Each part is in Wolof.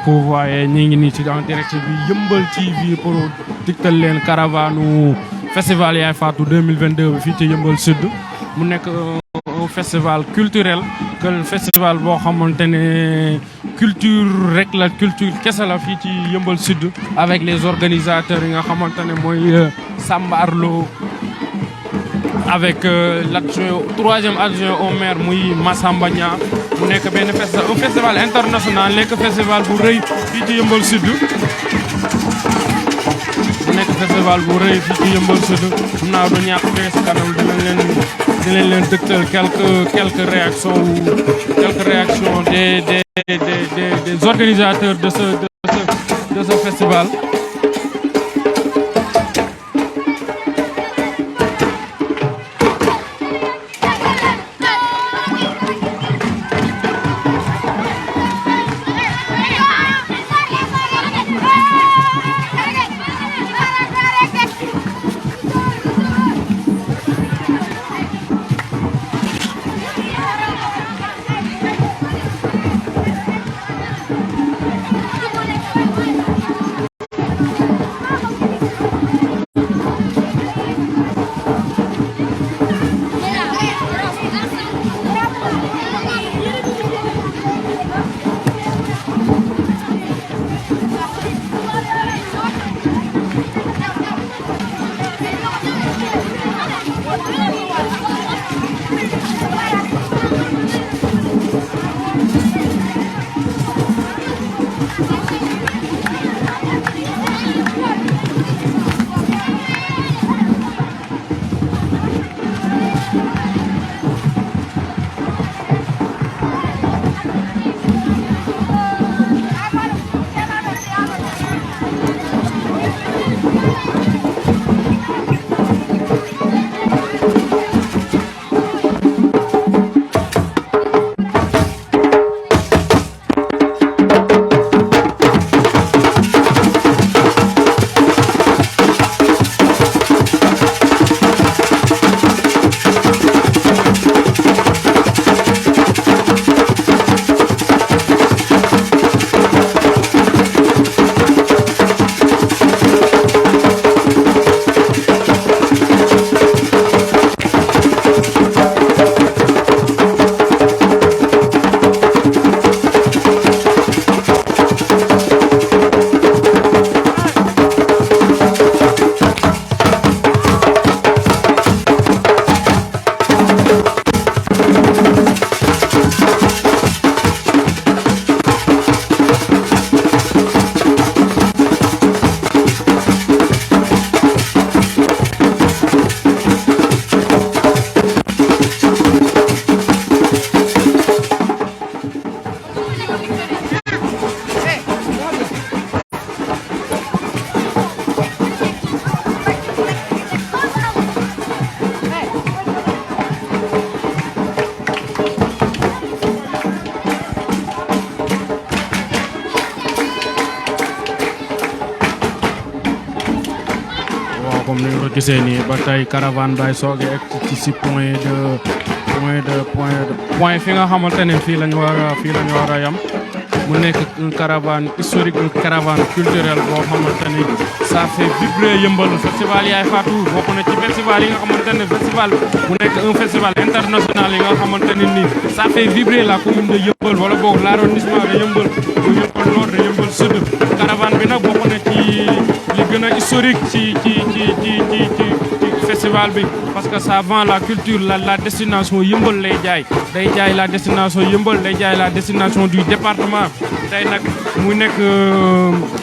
que vous voyez ñi ngi nii ci en direct bi Yeumbeul TV pour digtal leen caravane festival Yaye Fatou 2022 bi fii ci Yeumbeul Sud mu nekk un festival culturel que festival boo xamante ne culture rek la culture kese la fii ci Yeumbeul Sud avec les organisateurs yi nga xamante ne mooy Samba Arlo avec l'adjoint troisième adjoint au maire muy Massamba Niang mu nekk benn festival un festival international nekk festival bu rëy fii ci Yeumbeul Sud mu nekk festival bu rëy fii ci Yeumbeul Sud xam naa du ñàkk fee si kanam dinañ leen dëgtal quelques réactions des organisateurs de ce festival. gisee nii ba tey caravane bay sooge ak ci point fi nga xamante ne fii lañu war a yam mu nekk une caravane historique une caravane culturelle boo xamante ni ça fait vibrer Yeumbeul festival Yaye Fatou bokk na ci festival yi nga xamante ne festival mu nekk un festival international yi nga xamante ne nii ça fait vibrer la commune de Yeumbeul wala boog l'arrondissement de Yeumbeul de Yeumbeul Nord de Yeumbeul Sud caravane bi nag bokk na ci li gën a historique ci festival bi parce que ça vend la culture la destination Yeumbeul lay jaay day jaay la destination Yeumbeul day jaay la destination du département tey nag mu nekk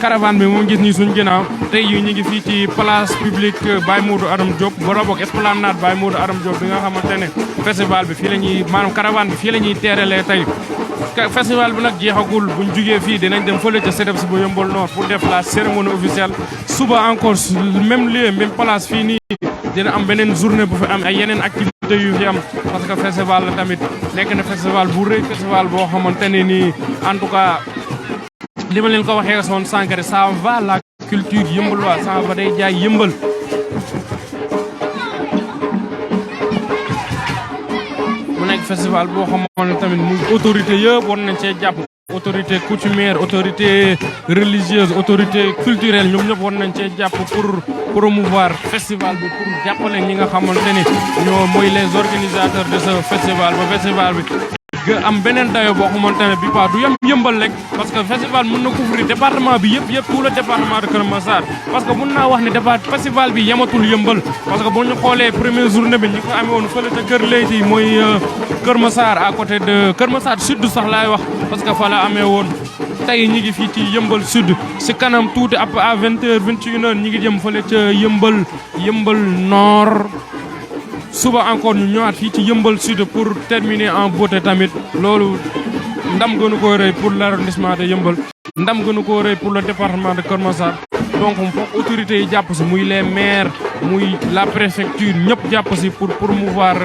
caravane bi moom gis nii suñu ginnaaw tey yu ñu ngi fii ci place publique Baye Modou Aram Diop wala boog esplanade Baye Modou Aram Diop bi nga xamante ne festival bi fii la ñuy maanaam caravane bi fii la ñuy teeralee tey festival bi nag jeexagul buñ jugee fii dinañ dem fële ca CEDEPS bu Yeumbeul Nord pour def la cérémonie officielle suba encore même lieu même place fii nii dina am beneen journée bu fi am ay yeneen activités yu fi am parce que festival la tamit nekk na festival bu rëy festival boo xamante ne nii en tout cas li ma leen ko waxee soon sànq rek ça va la culture yëmbaloise ça va day jaay yëmbal mu nekk festival boo xamante ne tamit muy autorité yëpp war nañ cee jàpp autorité coutumière, autorité religieuse, autorité culturelle ñoom ñëpp war nañ cee jàpp pour promouvoir festival bi pour jàppale ñi nga xamante ni ñoo mooy les organisateurs de ce festival ba festival bi am beneen dayo boo xamante ne bi pas du yem yëmbal rek parce que festival mën na couvrir département bi yëpp tout le département de Kër Massar parce que mën naa wax ne festival bi yematul yëmbal parce que bu ñu xoolee première journée bi ñi ko amee woon fële ca Kër Leyti mooy Kër Massar à côté de Kër Massar sud sax laay wax parce que fa la amee woon tey ñi ngi fii ci yëmbal sud si kanam tuuti à 20h 21h ñi ngi jëm fële ca yëmbal nord suba encore ñu ñëwaat fii ci yëmbal sud pour terminer en beauté tamit loolu ndam gënu ko rëy pour l'arrondissement de yëmbal ndam gënu ko rëy pour le département de Kër Massar donc foog autorités yi jàpp si muy les maires muy la préfecture ñëpp jàpp si pour promouvoir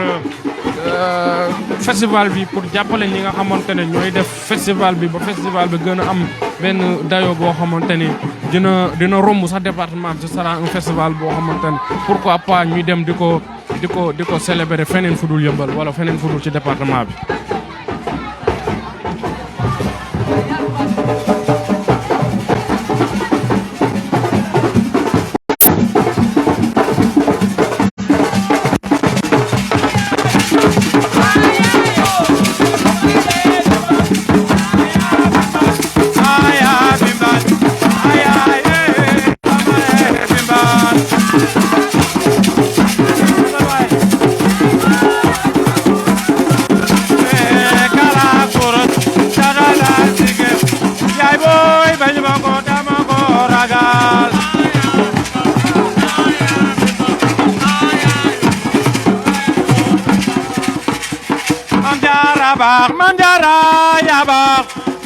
festival bi pour jàppale ñi nga xamante ne ñooy def festival bi ba festival bi gën a am benn dayo boo xamante ni dina romb sax département bi ce sera un festival boo xamante ne pourquoi pas ñuy dem di ko célébrer feneen fudul yëmbal wala feneen fudul ci département bi.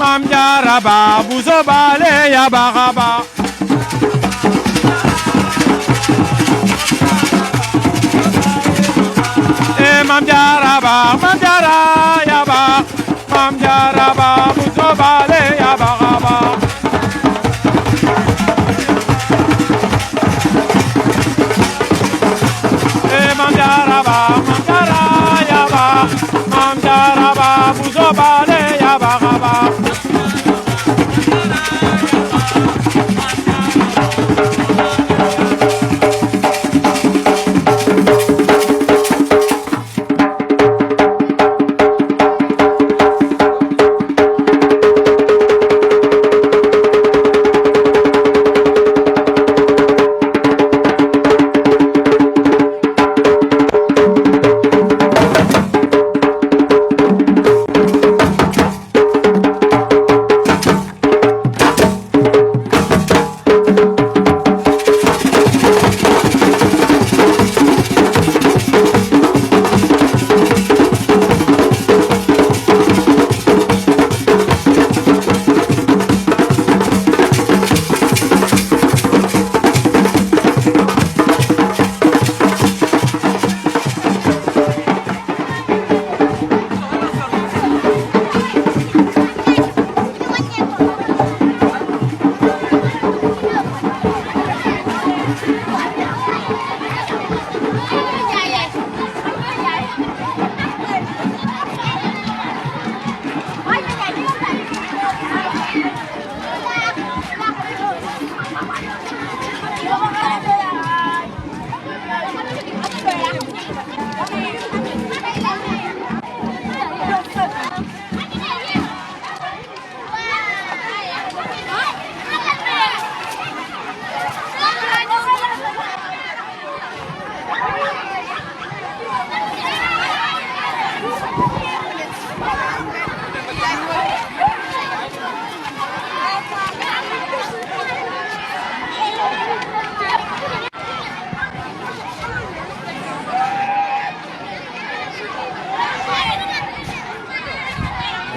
Mam Jara ba buso bale ya ba Mam Jara ya ba Mam Jara ba buso bale ya ba Mam Jara ya ba Mam Jara ba buso bale ya ba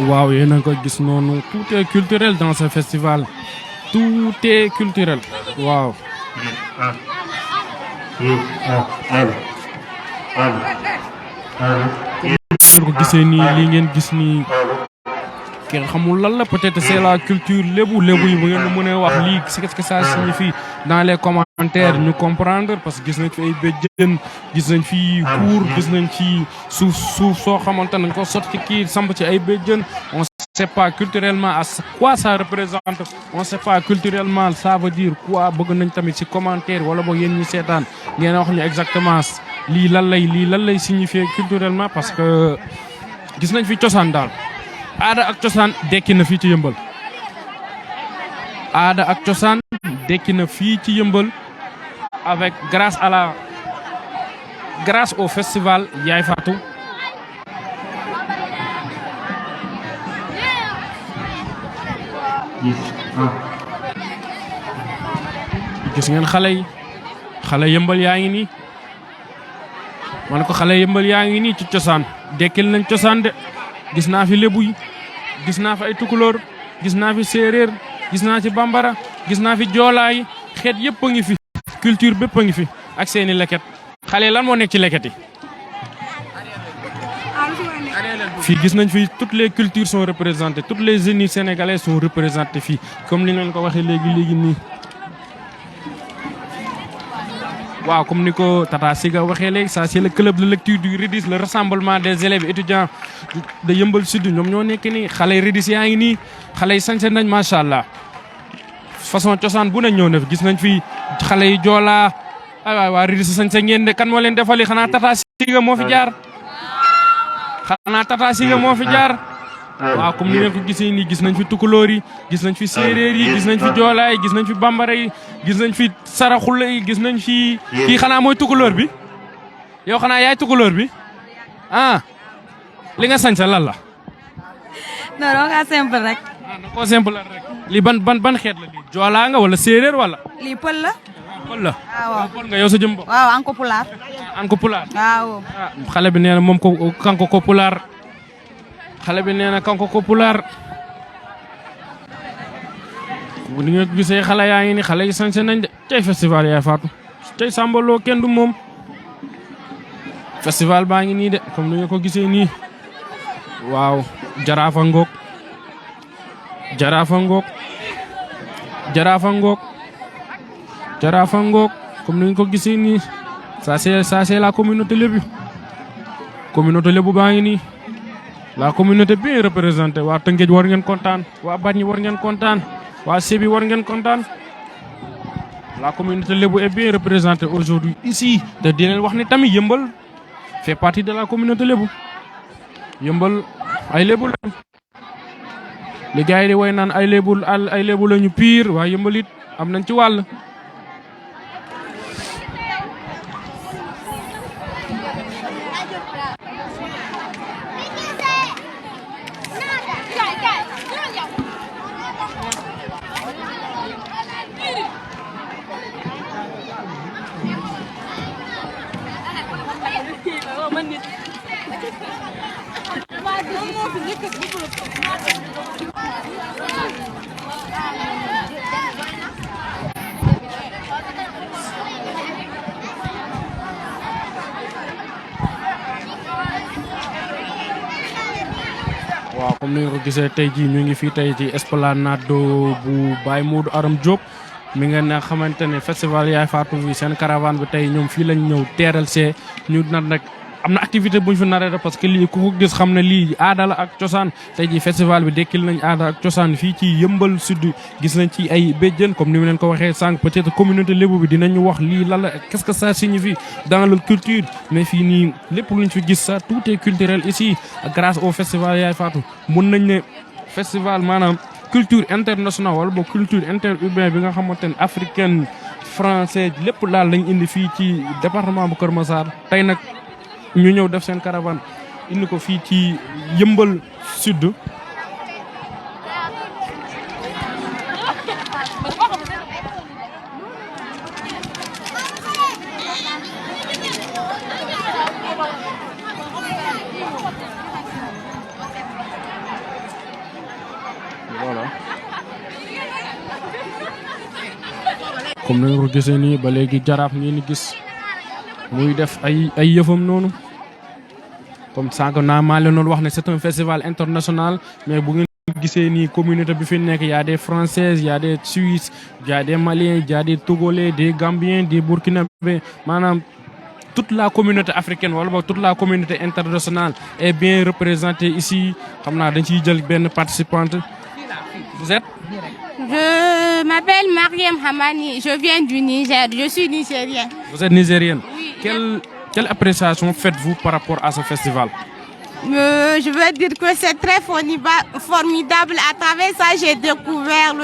waaw yéen a ngi ko gis noonu tout est culturel dans ce festival tout est culturel waaw. ngeen ko gisee nii li ngeen gis nii kenn xamul lan la peut-être c'est la culture lébu yi bu ngeen mën a wax lii qu'est-ce que ça signifie dans les commentaires ñu comprendre parce que gis nañ fi ay béjjën gis nañ fi kuur gis nañ fi suuf soo xamante nañ ko sotti kii samp ci ay béjjën on sait pas culturellement à quoi ça représente, on sait pas culturellement ça veut dire quoi. Bëgg nañ tamit ci commentaire wala boog yéen ñi seetaan ngeen wax ñu exactement lii lan lay signifier culturellement, parce que gis nañ fi cosaan daal. Aada ak cosaan dekki na fii ci Yeumbeul. Aada ak cosaan dekki na fii ci Yeumbeul avec grâce au festival Yaye Fatou. Gis ngeen xale Yeumbeul yaa ngi nii, man ko xale Yeumbeul yaa ngi nii ci cosaan dekkil nañ cosaan de. Gis naa fi lébu yi, gis naa fi ay tukulóor, gis naa fi séeréer, gis naa ci bambara, gis naa fi joolaa yi, xeet yëpp a ngi fi, culture bépp a ngi fi ak seeni leket. Xale lan moo nekk ci leket yi? Fii gis nañ fi toutes les cultures sont représentées, toutes les ethnies sénégalaises sont représentées fii, comme li ngeen ko waxee léegi nii. Waaw, comme ni ko Tata Siga waxee léegi, ça c'est le club de lecture du Ridis, le rassemblement des élèves étudiants de Yeumbeul Sud. ñoom ñoo nekk nii, xale Ridis yaa ngi nii, xale yi sañse nañ macha allah. Façon cosaan bu ne ñëw na fi, gis nañ fi xale yi joolaa. Ay waay waa Ridis sañse ngeen de, kan moo leen defali? Xanaa Tata Siga moo fi jaar. Waaw, comme ni ngeen ko gisee nii, gis nañ fi tukulóor yi, gis nañ fi séeréer yi, gis nañ fi joolaa yi, gis nañ fi bambara yi, gis nañ fi saraxule yi, gis nañ fi kii. Xanaa mooy tukulóor bi? Yow xanaa yaay tukulóor bi? Ah, li nga sañ sa lan la? non non nga simple rek. Da koo simple rek. Lii ban xeet la lii? Joolaa nga wala séeréer wala? lii pël la. Pël la. waaw pël nga yow sa jëm bopp. waaw an ko pulaar. An ko pulaar. waaw. Xale bi nee na moom kanko ko pulaar. Xale bi nee na kanko ko pulaar. Ni nga gisee xale yaa ngi ni, xale yi sañse nañ de. Tey festival Yaye Fatou, tey sambaloo kenn du moom. Festival baa ngi nii de, comme ni nga ko gisee nii. Waaw, jaraafa ngoog comme ni nga ko gisee nii. Ça c'est la communauté lébu. Communauté lébu baa ngi nii. La communauté bien représentée. Waa Tëngéej war ngeen kontaan, waa Bargny war ngeen kontaan, waa Sébi war ngeen kontaan. La communauté lébu est bien représentée aujourd'hui ici. Te dinañ wax ne tamit Yeumbeul fait partie de la communauté lébu. Yeumbeul ay lébu lañu. Li gars yi di woy naan ay lébu lañu pire, waa Yeumbeul it am nañ ci wàll. waaw, comme ni nga ko gisee tey jii ñu ngi fii tey ci esplanade bu Baye Modou Aram Diop mi nga ne xamante ne festival Yaye Fatou bi seen caravane bi tey ñoom fii lañ ñëw teeral see ñu nag am na activité bu ñu fi naree parce que lii ku ko gis xam ne lii aada la ak cosaan. Tey jii festival bi dekkil nañ aada ak cosaan fii ci Yeumbeul Sud. Gis nañ ci ay béjjën comme ni mu leen ko waxee sànq, peut-être communauté lébu bi dinañu wax lii lan la, qu'est-ce que ça signifie dans leur culture. Mais fii nii lépp luñ fi gis ça tout est culturel ici grâce au festival Yaye Fatou. Mun nañ ne festival maanaam culture internationale wala boog culture interurbaine bi nga xamante ne africaine français lépp daal lañ indi fii ci département bu Kër Massar. Tey nag ñu ñëw def seen caravane indi ko fii ci Yeumbeul Sud. Voilà. Comme ni nga ko gisee nii ba léegi jaraaf ngeen gis muy def ay yëfam noonu. Comme sànq naa maa leen doon wax ne c'est un festival international, mais bu ngeen gisee nii communauté bi fi nekk y a des Françaises, y a des Suisses, y a des Maliens, y a des Togolais, des Gambiens, des Burkinabés, maanaam toute la communauté africaine wala boog toute la communauté internationale est bien représentée ici xam naa dañ ciy jël benn participante. Vous êtes? Je m'appelle Mariam Hamani, je viens du Niger, je suis nigérienne. Vous êtes nigérienne? Oui. Quelle appréciation faites-vous par rapport à ce festival? Je veux dire que c'est très formidable. À travers ça, j'ai découvert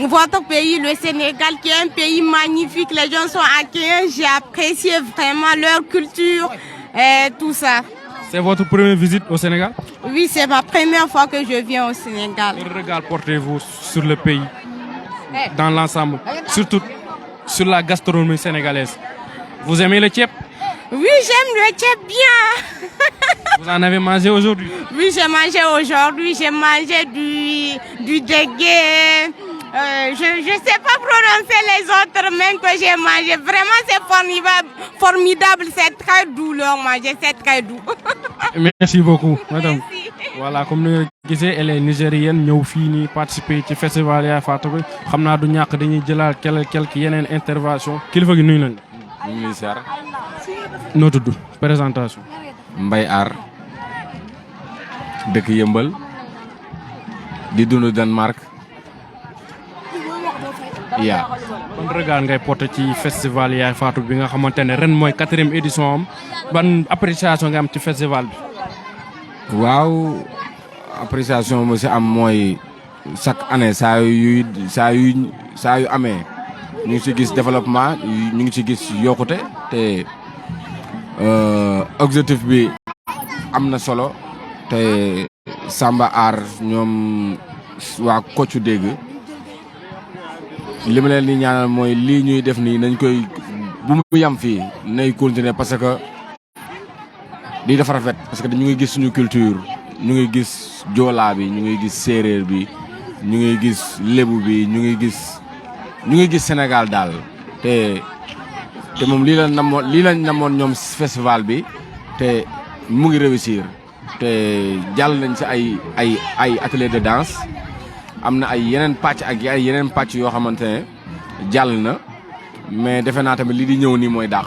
votre pays, le Sénégal, qui est un pays magnifique. Les gens sont accueillants. J'ai apprécié vraiment leur culture et tout ça. C'est votre première visite au Sénégal? Oui, c'est ma première fois que je viens au Sénégal. Quel regard portez-vous sur le pays, dans l'ensemble, surtout sur la gastronomie sénégalaise? Vous aimez le tchèp? Oui, j'aime le tchèp bien. Vous en avez mangé aujourd'hui? Oui, j'ai mangé aujourd'hui. J'ai mangé du dégué. Je ne sais pas prononcer les autres même que j'ai mangé. Vraiment, c'est formidable. C'est très doux leur manger. C'est très doux. Merci beaucoup, madame. Merci. Voilà, comme nous disons, elle est nigérienne. Nous avons participé au festival de Fatou. Nous avons quelques interventions. Qu'il faut que nous notre présentation. Mbay Ar dëkk Yeumbeul di dund Danemark. yaa ban regard ngay porté ci festival Yaye Fatou bi nga xamante ne ren mooy 4e édition am ban appréciation nga am ci festival bi. waaw appréciation mo si am mooy chaque année saa yu amee ñu ngi ci gis développement ñu ngi ci gis yokkute te objectif bi am na solo te Samba Ar ñoom waa Kocc dégg li ma leen di ñaanal mooy lii ñuy def nii nañ koy bu mu yam fii nay continuer parce que lii dafa rafet parce que ñu ngi gis suñu culture ñu ngi gis joolaa bi ñu ngi gis séeréer bi ñu ngi gis lébu bi ñu ngi gis Sénégal daal te moom lii lañ namoon ñoom festival bi te mu ngi réussir te jàll nañ si ay atelier de danse am na ay yeneen pàcc ak ay yeneen pàcc yoo xamante ne jàll na mais defe naa tamit li di ñëw nii mooy dàq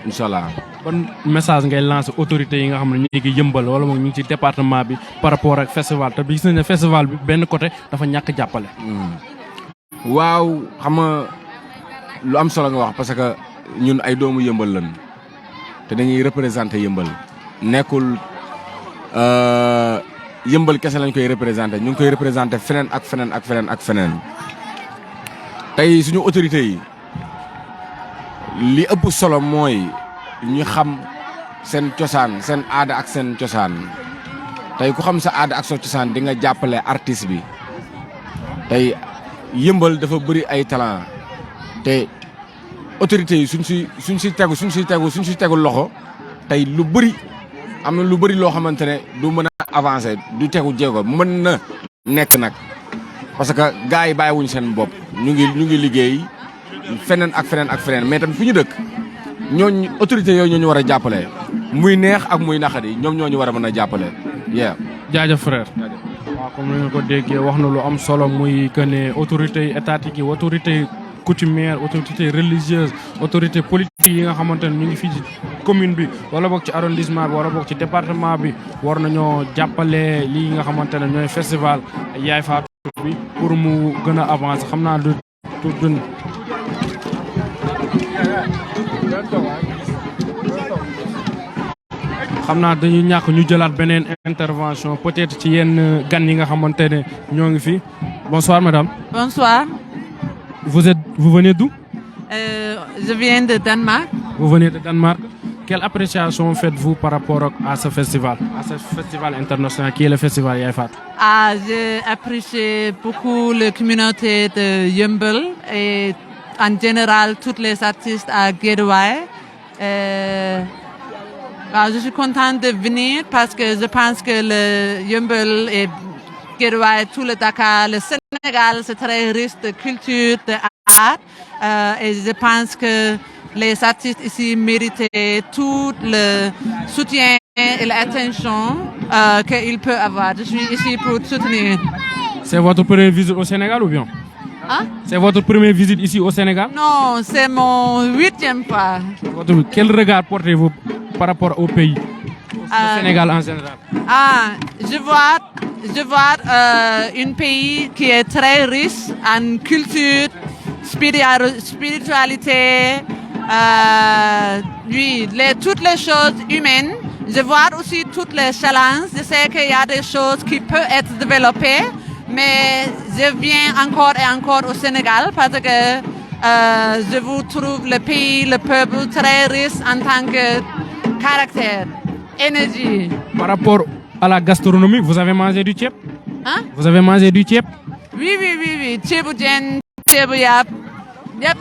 incha allah. ban message ngay lancer autorités yi nga xam ne ñu ngi Yeumbeul wala moom ñu ngi ci département bi par rapport ak festival te gis nañ ne festival bi benn côté dafa ñàkk jàppale. waaw xam nga lu am solo nga wax parce que ñun ay doomu Yeumbeul lañ te dañuy représenter Yeumbeul nekkul Yeumbeul kese lañ koy représenter ñu ngi koy représenter feneen ak feneen ak feneen ak feneen tey suñu autorités yi li ëpp solo mooy ñu xam seen cosaan seen aada ak seen cosaan tey ku xam sa aada ak sa cosaan di nga jàppale artiste bi tey Yeumbeul dafa bëri ay talent te autorités yi suñ si tegu loxo tey lu bëri am na lu bëri loo xamante ne du mën a avancer du tegu jéego mën na nekk nag parce que gars yi bàyyiwuñ seen bopp ñu ngi liggéey feneen ak feneen ak feneen mais tamit fi ñu dëkk ñooñu autorités yooyu ñoo ñu war a jàppale muy neex ak muy naqari ñoom ñoo ñu war a mën a jàppale. jaajëf frère. waaw comme ni nga ko déggee wax na lu am solo muy que ne autorités étatiques yi autorités coutumières autorités religieuses autorités politiques yi nga xamante ne ñu ngi fii ci commune bi wala boog ci arrondissement bi wala boog ci département bi war nañoo jàppale lii nga xamante ne ñooy festival Yaye Fatou bi pour mu gën a avancer xam naa du xam naa dañuy ñàkk ñu jëlaat beneen intervention peut-être ci yenn gan yi nga xamante ne ñoo ngi fi. Bonsoir madame. Bonsoir. Vous venez d'où? Je viens de Danemark. Vous venez de Danemark. Quelle appréciation faites-vous par rapport à ce festival international qui est le festival Yaye Fatou? J'ai apprécié beaucoup la communauté de Yeumbeul et en général tous les artistes à Guédiawaye. Je suis contente de venir parce que je pense que le Yeumbeul et Guédiawaye, tout le Dakar, le Sénégal, c'est très riche de culture, d'art. Et je pense que les artistes ici méritaient tout le soutien et l'attention qu'ils peuvent avoir. Je suis ici pour soutenir. C'est votre première visite au Sénégal ou bien? Hein? C'est votre première visite ici au Sénégal? Non, c'est mon 8e fois. Quel regard portez-vous par rapport au pays, au Sénégal en général? Je vois un pays qui est très riche en culture, spiritualité, toutes les choses humaines. Je vois aussi toutes les challenges. Je sais qu'il y a des choses qui peuvent être développées, mais je viens encore et encore au Sénégal parce que je vous trouve le pays, le peuple très riche en tant que caractère, énergie. Par rapport à la gastronomie, vous avez mangé du thiep? Hein? Vous avez mangé du thiep? Oui. Ceebu jën, ceebu yàpp, yëpp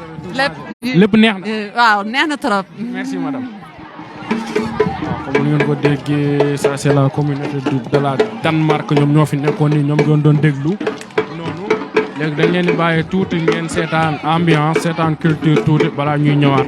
lépp neex na. waaw neex na trop. Merci madame. Comme ngeen ko déggee, ça c'est la communauté de la Danemark, ñoom ñoo fi nekkoon ni ñoom doon déglu noonu. Léegi dañ leen di bàyyi tuuti ngeen seetaan ambiance, seetaan culture tuuti balaa ñuy ñëwaat.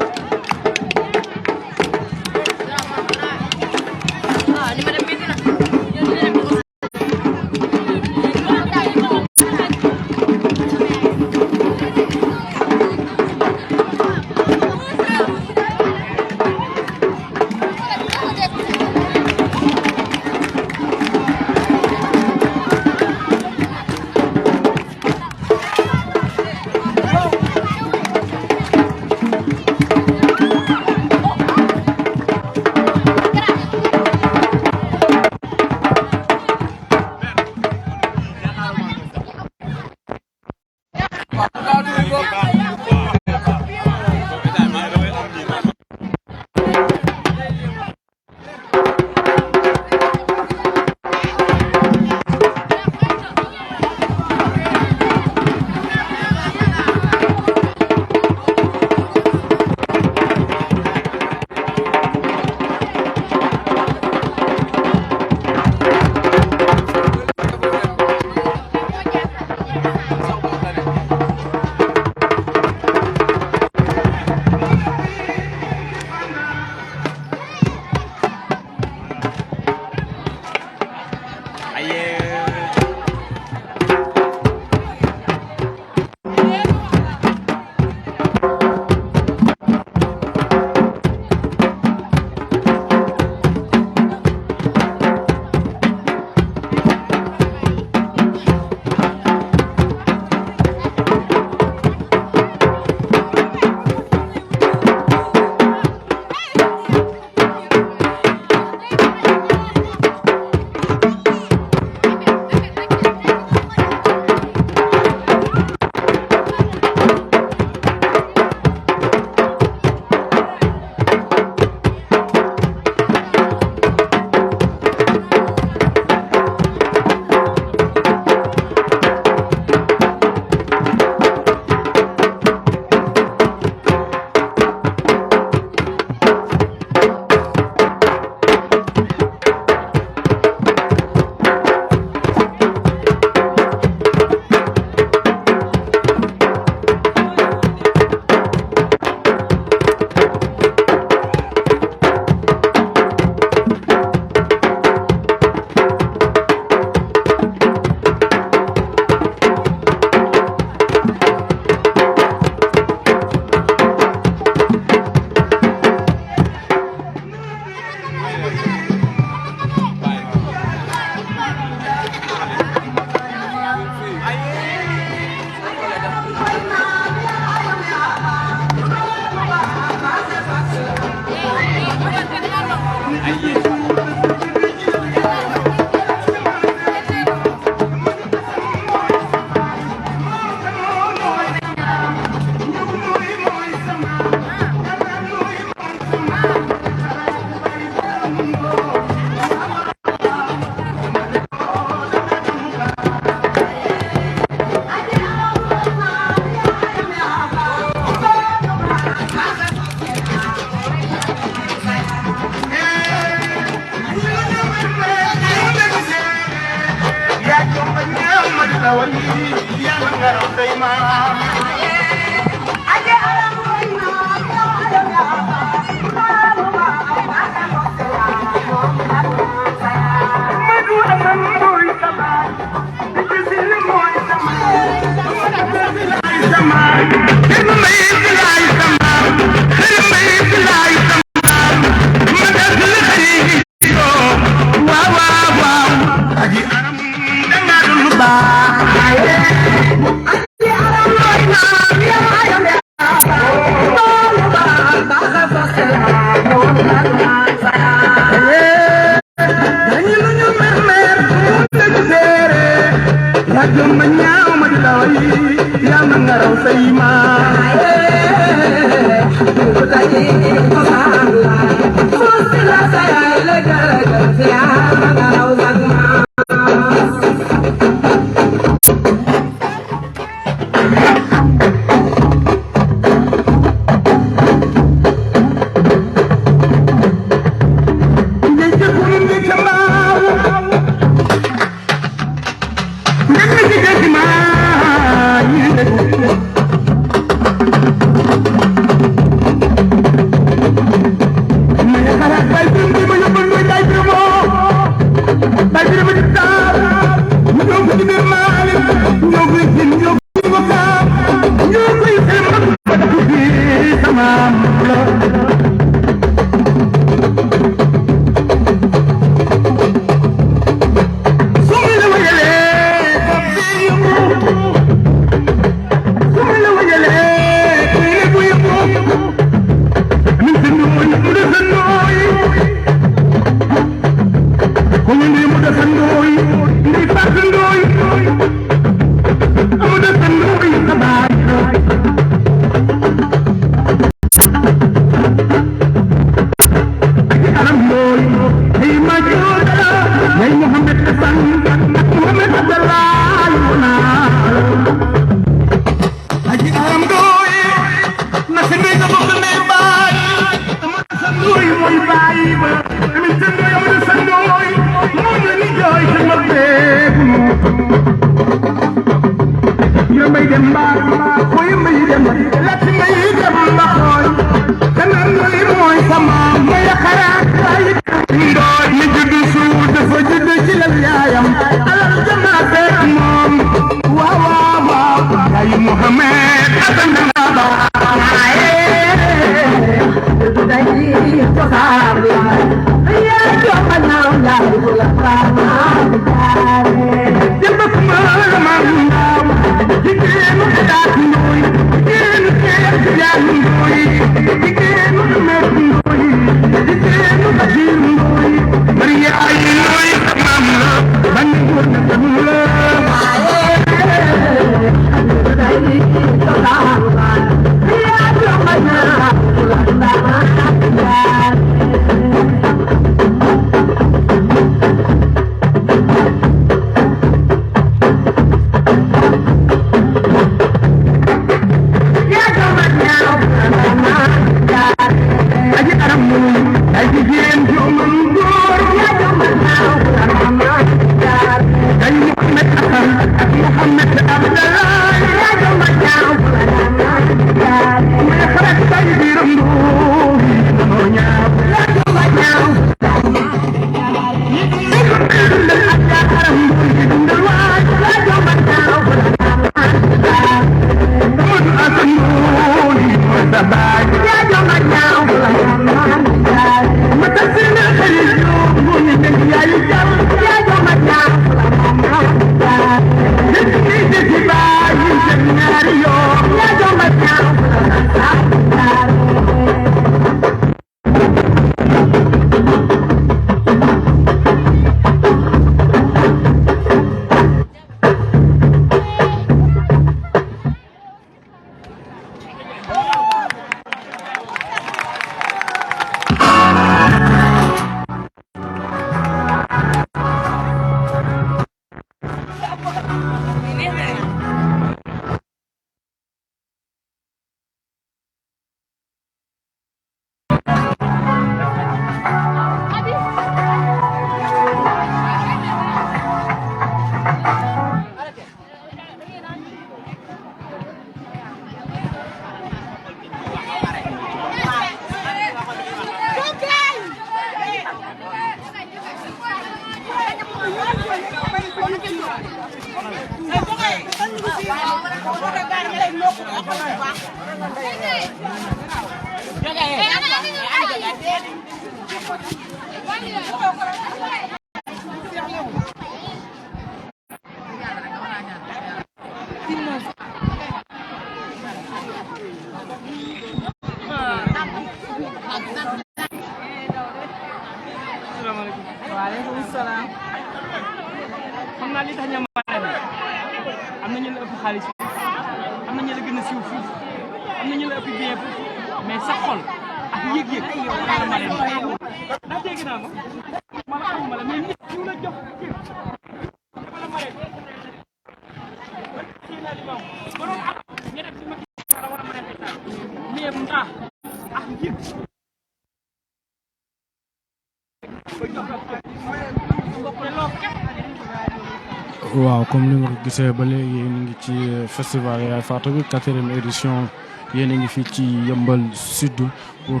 waaw comme ni nga ko gisee ba léegi ñu ngi ci festival Yaye Fatou bi 4e édition yéen a ngi fii ci Yeumbeul Sud pour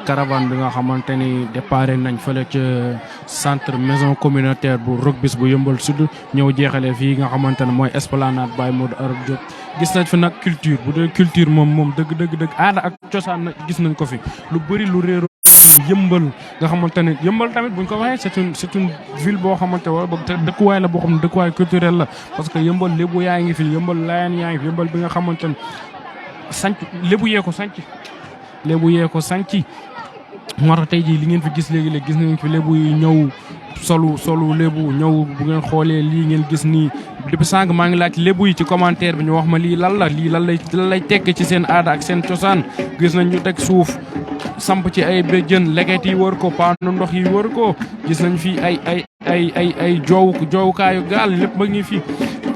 caravane bi nga xamante ni départ nañ fële ca centre maison communautaire bu Rock-Bis bu Yeumbeul Sud ñëw jeexalee fii nga xamante ne mooy esplanade Baye Modou Arab Diop. gis nañ fi nag culture bu dee culture moom dëgg aada ak cosaan nag gis nañ ko fi lu bëri lu réero Yeumbeul nga xamante ne Yeumbeul tamit buñ ko waxee c'est une ville boo xamante wala boog dëkkuwaay la boo xam ne dëkkuwaay culturel la parce que Yeumbeul lébu yaa ngi fi Yeumbeul layeen yaa ngi fi Yeumbeul bi nga xamante ne sanc lébu yee ko sanc moo tax tey jii li ngeen fi gis léegi gis nañ fi lébu yi ñëw solu lébu ñëw bu ngeen xoolee lii ngeen gis nii depuis sànq maa ngi laaj lébu yi ci commentaire bi ñu wax ma lii lan lay tekk ci seen aada ak seen cosaan gis nañ ñu teg suuf samp ci ay béjjën leket yi wër ko paanu ndox yi wër ko gis nañ fi ay joowukaayu gaal lépp ba ngi fi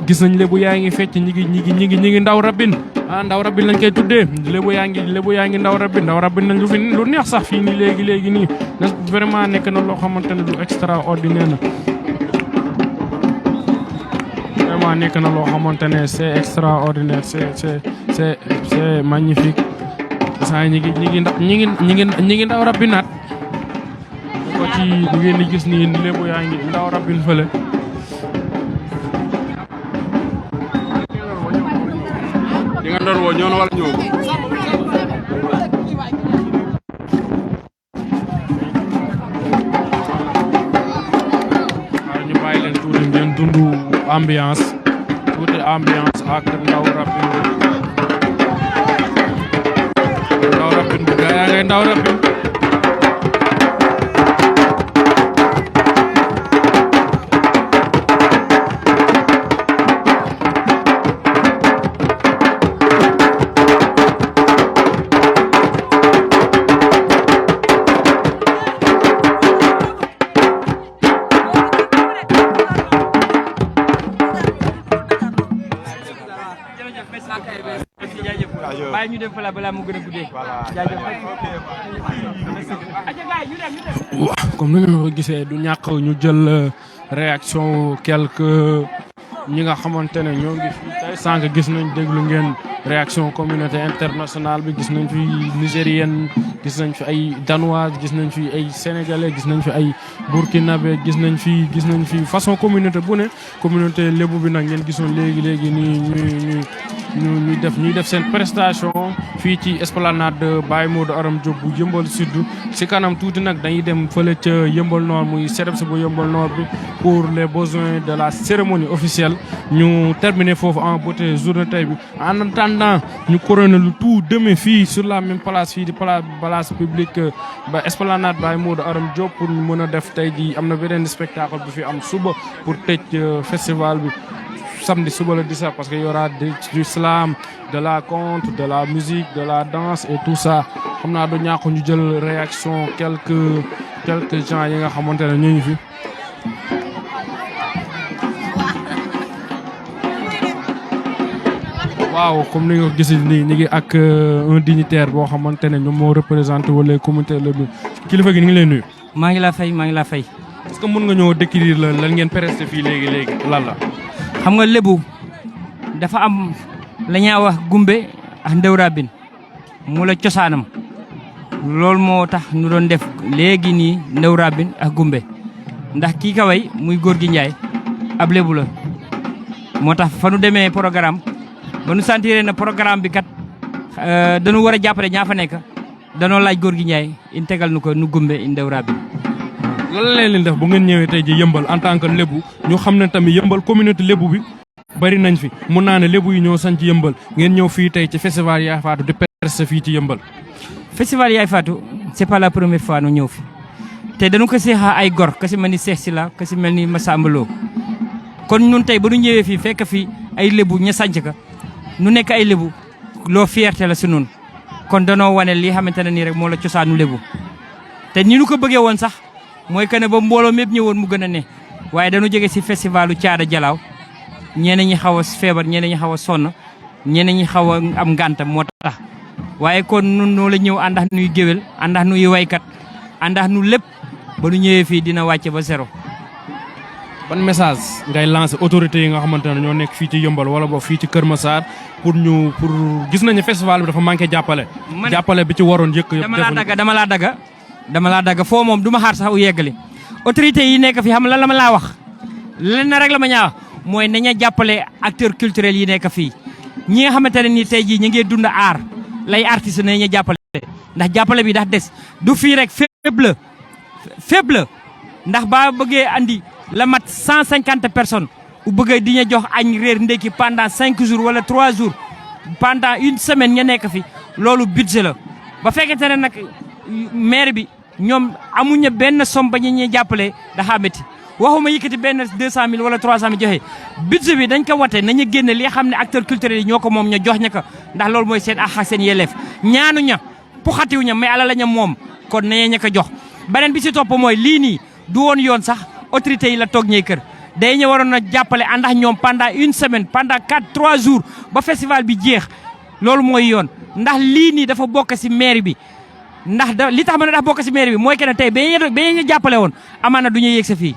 gis nañ lébu yaa ngi fecc ñi ngi ndaw rabin ndaw rabin lañ koy tuddee lébu yaa ngi ndaw rabin nañ lu neex sax fii nii léegi nii vraiment nekk na loo xamante ne lu extraordinaire na vraiment nekk na loo xamante ne c'est extraordinaire c'est magnifique saa ñi ngi ndaw rabinaat ko ci ngeen di gis nii lébu yaa ngi ndaw rabin fële di nga ndor woo ñëw na wala ñëw waaw ñu bàyyi leen tuuti ngeen dundu ambiance ak ndaw rabin bu gaa yaa ngay ndaw rabin ñu dem fa la balaa mu gën a guddee. waaw comme ni nga ko gisee du ñàkk ñu jël réaction quelques ñi nga xamante ne ñoo ngi fi tey sànq gis nañ déglu ngeen réaction communauté internationale bi gis nañ fi nigérienne gis nañ fi ay danoise gis nañ fi ay sénégalais gis nañ fi ay burkinabé gis nañ fi façon communauté bu ne communauté lébu bi nag ngeen gisoon léegi nii ñuy def seen prestation fii ci esplanade Baye Modou Arab Diop bu Yeumbeul Sud si kanam tuuti nag dañuy dem fële ca Yeumbeul Nord muy CEDEPS bu Yeumbeul Nord bi pour les besoins de la cérémonie officielle ñu terminer foofu en beauté journée tey bi en attendant ñu couronner le tout demain fii sur la même place fii di place publique ba esplanade Baye Modou Arab Diop pour ñu mën a def tey ji am na beneen spectacle bu fi am suba pour tëj festival bi samedi suba le 17 parce que y aura du slam, de la conte, de la musique, de la danse et tout ça. xam naa du ñàkk ñu jël réaction quelques gens yi nga xamante ne ñu ngi fi. waaw comme ni nga ko gisee nii ñu ngi ak un dignitaire boo xamante ne ñoom moo représenté wala communauté la bi kilifa gi ñu ngi lay nuyu. maa ngi la fay. est-ce que mën nga ñëw décrire lan ngeen presté fii léegi lan la. xam nga lébu dafa am la ñaa wax gumbe ak ndewrabin mu la cosaanam loolu moo tax ñu doon def léegi nii ndewrabin ak gumbe ndax kii ka way muy góor gi Ndiaye ab lébu la moo tax fa nu demee programme ba nu sentiré na programme bi kat dañu war a jàppale ñaa fa nekk danoo laaj góor gi Ndiaye in tegal nu ko nu gumbe in ndewrabin. lan la leen def bu ngeen ñëwee tey ji Yeumbeul en tant que lébu ñu xam ne tamit Yeumbeul communauté lébu bi bari nañ fi mun naa ne lébu yi ñoo sañ ci Yeumbeul ngeen ñëw fii tey ci festival Yaye Fatou di percer fii ci Yeumbeul. festival Yaye Fatou c'est pas la première fois nu ñëw fi te dañu ko seexa ay gor ka si mel ni Cheikh Sila ka si mel ni Massamba Lo kon ñun tey ba nu ñëwee fii fekk fi ay lébu ña sànc ka nu nekk ay lébu loo fierté la si nun kon danoo wane li xamante ne nii rek moo la cosaanu lébu te ni nu ko bëggee woon sax mooy que ne ba mbooloo mépp ñëwoon mu gën a ne waaye dañu jóge si festivalu Caada Jalaaw ñeneen ñi xaw a feebar ñeneen ñi xaw a sonn ñeneen ñi xaw a am ngàntam moo tax waaye kon nun noo la ñëw àndax nuy géwél àndax nuy waykat àndax nu lépp ba nu ñëwee fii dina wàcce ba zéro. ban message ngay lancer autorités yi nga xamante ne ñoo nekk fii ci Yeumbeul wala boog fii ci Kër Massar pour gis nañu festival bi dafa manqué jàppale. jàppale bi ci waroon yëpp dama laa dagga foo moom du ma xaar sax u yeggali autorités yi nekk fi xam lan la ma laa wax lenn rek la ma ñaa wax mooy nañu jàppale acteurs culturels yi nekk fii ñi nga xamante ne nii tey jii ñu ngi dund aar lay artiste nañu jàppale ndax jàppale bi ndax des du fii rek fépp la ndax ba bëggee andi la mat 150 personnes u bëgg di ñu jox añ réer ndekki pendant 5 jours wala 3 jours pendant une semaine ña nekk fi loolu budget la ba fekkente ne nag maire bi ñoom amuñu benn somme ba ñu ñuy jàppale dafa métti waxuma yëkkati benn 200 000 wala 300 000 joxe budget bi dañ ko wate nañu génne li xam ne acteurs culturels yi ñoo ko moom ña jox ña ko ndax loolu mooy seen ak seen yelleef ñaanu ña puxatiw ña mais ala la ña moom kon nañu ña ko jox beneen bi si topp mooy lii nii du woon yoon sax autorités yi la toog ñey kër day ñu waroon a jàppale àndax ñoom pendant une semaine pendant 3 jours ba festival bi jeex loolu mooy yoon ndax lii nii dafa bokk si maire bi ndax li tax ma ne dafa bokk si maire bi mooy que ne tey ba ñu jàppale woon amaana du ñu yéeg sa fii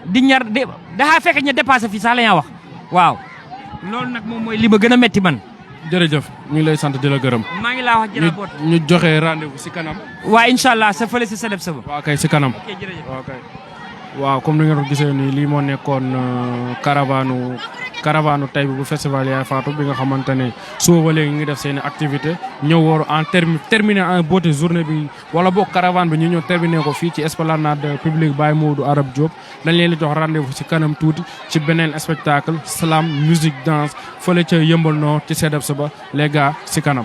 di ñar dafa fekk ñu dépassé fii sax la ñaa wax waaw loolu nag moom mooy li ma gën a metti man. jërëjëf ñu ngi lay sant di la gërëm. maa ngi laa wax jërëboot ñu joxe rendez-vous si kanam. waaw incha allah sa fële si sa def sa ba. waaw kay si kanam. ok jërëjëf waaw kay. waaw comme ni ngeen ko gisee nii lii moo nekkoon caravane tey bi bu festival Yaye Fatou bi nga xamante ne suba ba léegi ngi def seen activité ñëw waru terminer en beauté journée bi wala boog caravane bi ñu ñëw terminer ko fii ci esplanade publique Baye Modou Arab Diop dañ leen di jox rendez-vous ci kanam tuuti ci beneen spectacle slam musique danse fële ca Yeumbeul Nord ci CDEPS ba les gars ci kanam.